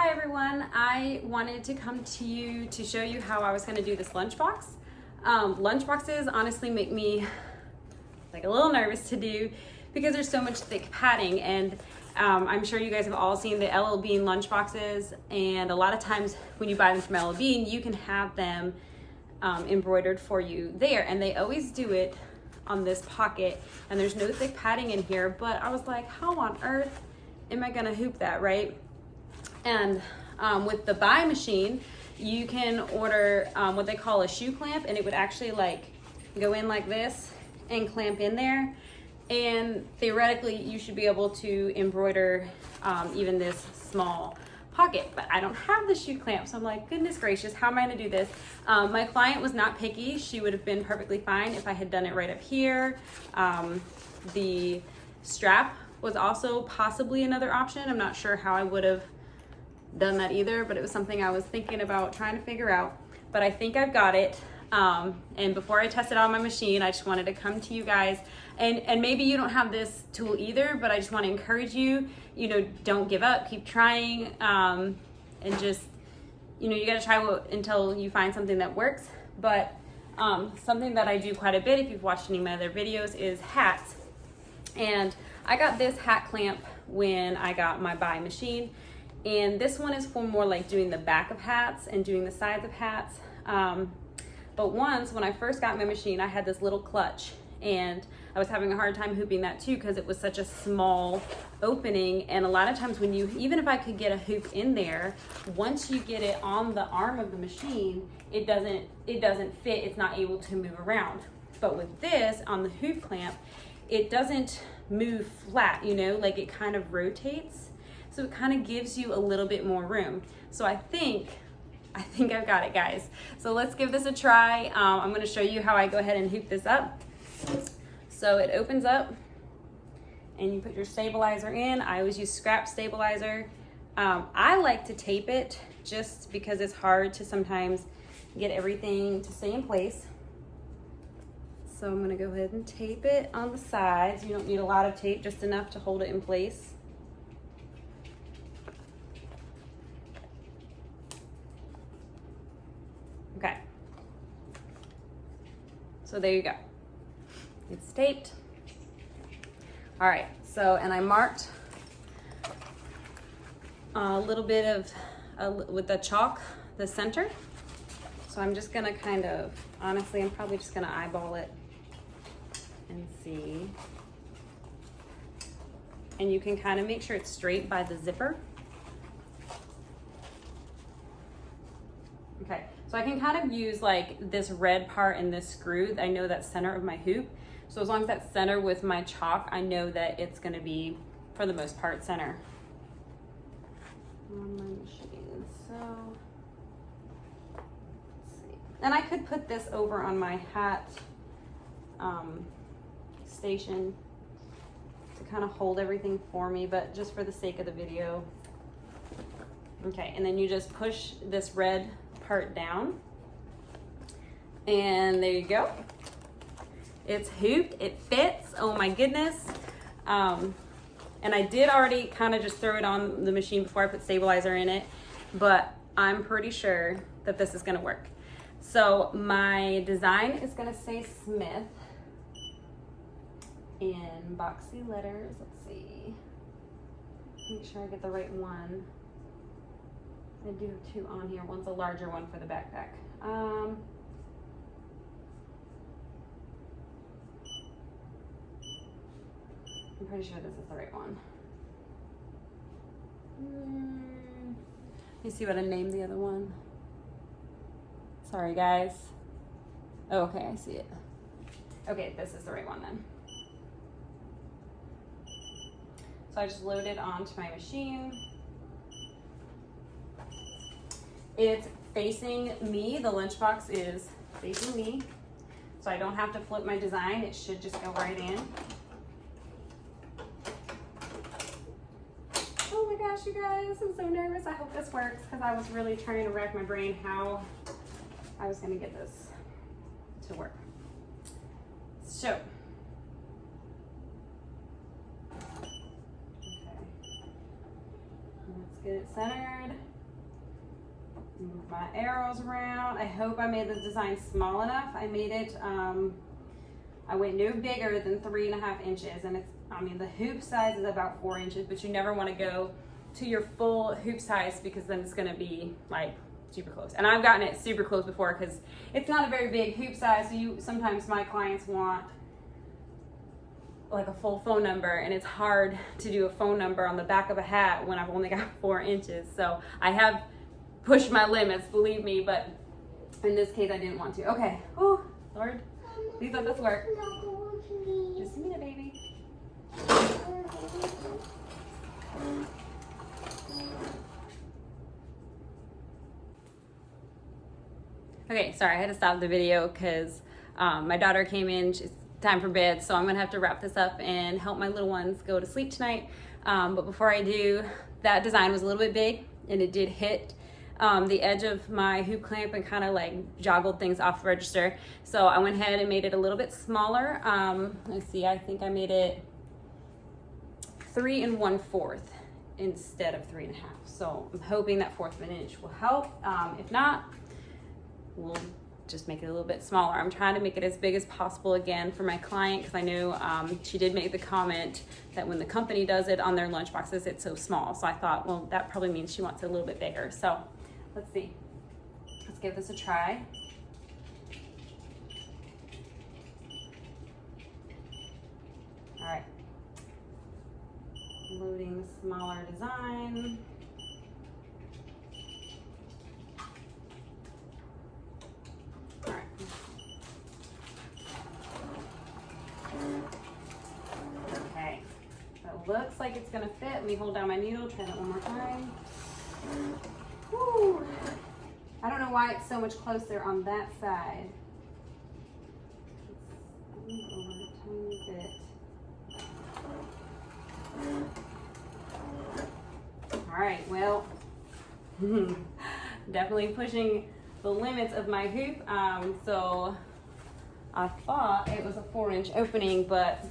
Hi everyone, I wanted to come to you to show you how I was going to do this lunchbox. Lunchboxes honestly make me like a little nervous to do because there's so much thick padding, and I'm sure you guys have all seen the LL Bean lunchboxes, and a lot of times when you buy them from LL Bean you can have them embroidered for you there, and they always do it on this pocket, and there's no thick padding in here. But I was like, how on earth am I gonna hoop that, right? And with the buy machine, you can order what they call a shoe clamp, and it would actually like go in like this and clamp in there. And theoretically, you should be able to embroider even this small pocket, but I don't have the shoe clamp. So I'm like, goodness gracious, how am I gonna do this? My client was not picky. She would have been perfectly fine if I had done it right up here. The strap was also possibly another option. I'm not sure how I would have done that either, but it was something I was thinking about trying to figure out. But I think I've got it. And before I test it on my machine, I just wanted to come to you guys, and maybe you don't have this tool either, but I just want to encourage you, don't give up, keep trying, and just, you got to try until you find something that works. But something that I do quite a bit, if you've watched any of my other videos, is hats. And I got this hat clamp when I got my buy machine, and this one is for more like doing the back of hats and doing the sides of hats. But once, when I first got my machine, I had this little clutch, and I was having a hard time hooping that too because it was such a small opening. And a lot of times when even if I could get a hoop in there, once you get it on the arm of the machine, it doesn't fit, it's not able to move around. But with this, on the hoop clamp, it doesn't move flat, like it kind of rotates. So it kind of gives you a little bit more room. So I think I've got it, guys. So let's give this a try. I'm gonna show you how I go ahead and hoop this up. So it opens up and you put your stabilizer in. I always use scrap stabilizer. I like to tape it just because it's hard to sometimes get everything to stay in place. So I'm gonna go ahead and tape it on the sides. You don't need a lot of tape, just enough to hold it in place. Okay, so there you go. It's taped. All right, so, and I marked a little bit of, with the chalk, the center. So I'm just gonna kind of, honestly, I'm probably just gonna eyeball it and see. And you can kind of make sure it's straight by the zipper. Okay, so I can kind of use like this red part and this screw. I know that's center of my hoop. So as long as that's center with my chalk, I know that it's gonna be, for the most part, center on my machine. So, let's see. And I could put this over on my hat station to kind of hold everything for me, but just for the sake of the video. Okay, and then you just push this red part down, and there you go. It's hooped, it fits, oh my goodness. And I did already kind of just throw it on the machine before I put stabilizer in it, but I'm pretty sure that this is gonna work. So my design is gonna say Smith in boxy letters. Let's see, make sure I get the right one. I do have two on here. One's a larger one for the backpack. I'm pretty sure this is the right one. Let me see what I named the other one. Sorry, guys. Oh, okay, I see it. Okay, this is the right one then. So I just load it onto my machine. It's facing me. The lunchbox is facing me, so I don't have to flip my design. It should just go right in. Oh my gosh, you guys, I'm so nervous. I hope this works because I was really trying to rack my brain how I was going to get this to work. So, okay, let's get it centered. Move my arrows around. I hope I made the design small enough. I made it, I went no bigger than 3.5 inches, and the hoop size is about 4 inches, but you never want to go to your full hoop size because then it's going to be like super close. And I've gotten it super close before because it's not a very big hoop size. So sometimes my clients want like a full phone number, and it's hard to do a phone number on the back of a hat when I've only got 4 inches. So I have pushed my limits, believe me, but in this case I didn't want to. Okay, oh Lord, please let this work. Just a minute, baby. Okay, sorry, I had to stop the video because my daughter came in. It's time for bed, so I'm gonna have to wrap this up and help my little ones go to sleep tonight. But before I do, that design was a little bit big, and it did hit the edge of my hoop clamp and kind of like joggled things off register. So I went ahead and made it a little bit smaller. Let's see, I think I made it 3 1/4 instead of 3.5. So I'm hoping that 1/4 of an inch will help. If not, we'll just make it a little bit smaller. I'm trying to make it as big as possible again for my client because I know she did make the comment that when the company does it on their lunchboxes, it's so small. So I thought, well, that probably means she wants it a little bit bigger. So let's see. Let's give this a try. All right. Loading the smaller design. Okay, that looks like it's gonna fit. Let me hold down my needle, try that one more time. Woo. I don't know why it's so much closer on that side. It's over a tiny bit. All right, well, definitely pushing the limits of my hoop. So I thought it was a 4-inch opening, but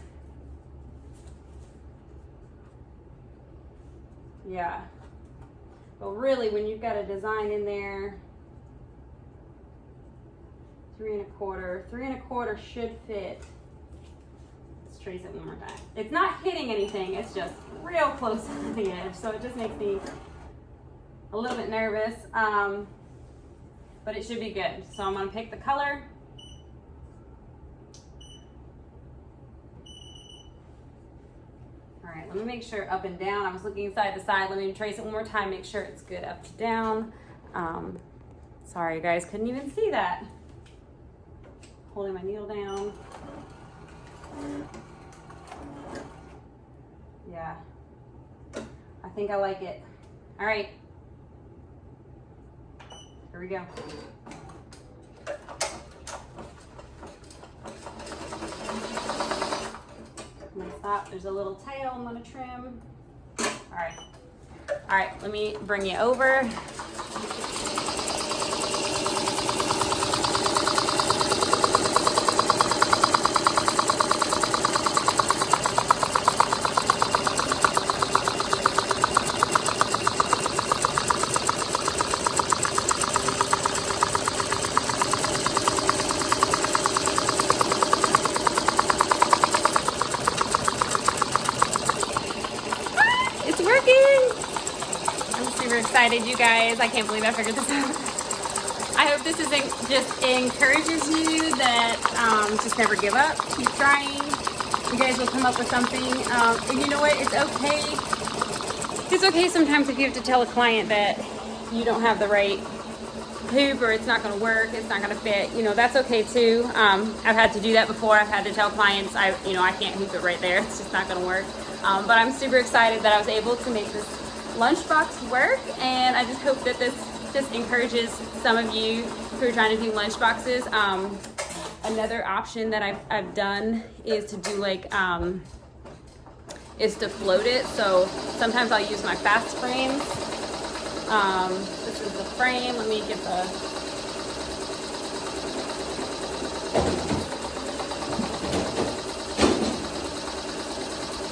yeah. But really, when you've got a design in there, 3 1/4, 3 1/4 should fit. Let's trace it one more time. It's not hitting anything, it's just real close to the edge. So it just makes me a little bit nervous, but it should be good. So I'm gonna pick the color. All right, let me make sure up and down. I was looking side to side. Let me trace it one more time, make sure it's good up to down. Sorry, you guys couldn't even see that. Holding my needle down. Yeah, I think I like it. All right, here we go. I'm gonna stop. There's a little tail I'm gonna trim. All right, let me bring you over. Excited, you guys. I can't believe I figured this out. I hope this just encourages you that just never give up, keep trying. You guys will come up with something, and you know what, it's okay. It's okay sometimes if you have to tell a client that you don't have the right hoop or it's not going to work, it's not going to fit. You know, that's okay too. I've had to do that before. I've had to tell clients I can't hoop it right there, it's just not going to work. But I'm super excited that I was able to make this lunchbox work, and I just hope that this just encourages some of you who are trying to do lunchboxes. Another option that I've done is to do is to float it. So sometimes I'll use my fast frames. This is the frame. Let me get the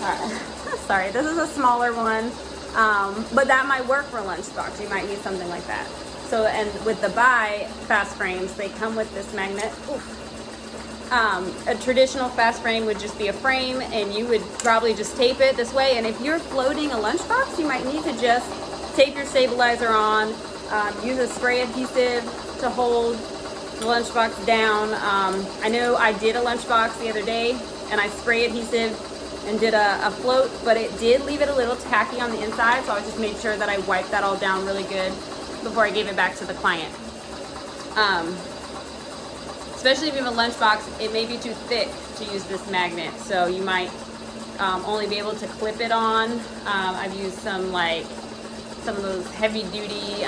all right. Sorry, this is a smaller one. But that might work for a lunchbox. You might need something like that. So, and with the buy fast frames, they come with this magnet. A traditional fast frame would just be a frame, and you would probably just tape it this way. And if you're floating a lunchbox, you might need to just tape your stabilizer on, use a spray adhesive to hold the lunchbox down. I know I did a lunchbox the other day, and I spray adhesive and did a float, but it did leave it a little tacky on the inside, so I just made sure that I wiped that all down really good before I gave it back to the client. Especially if you have a lunchbox, it may be too thick to use this magnet, so you might only be able to clip it on. I've used some of those heavy duty,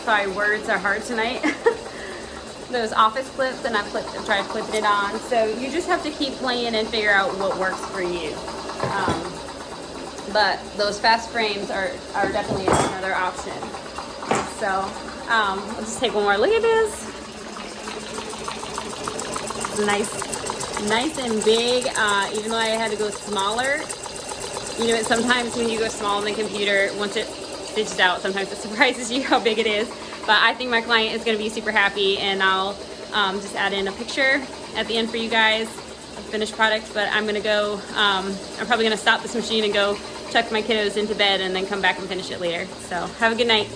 sorry, words are hard tonight. Those office clips, and I've tried clipping it on. So you just have to keep playing and figure out what works for you. But those fast frames are definitely another option. So let's just take one more look at this. Nice and big. Even though I had to go smaller, you know, sometimes when you go small on the computer, once it stitches out, sometimes it surprises you how big it is. But I think my client is going to be super happy, and I'll just add in a picture at the end for you guys of finished product. But I'm going to go, I'm probably going to stop this machine and go tuck my kiddos into bed and then come back and finish it later. So have a good night.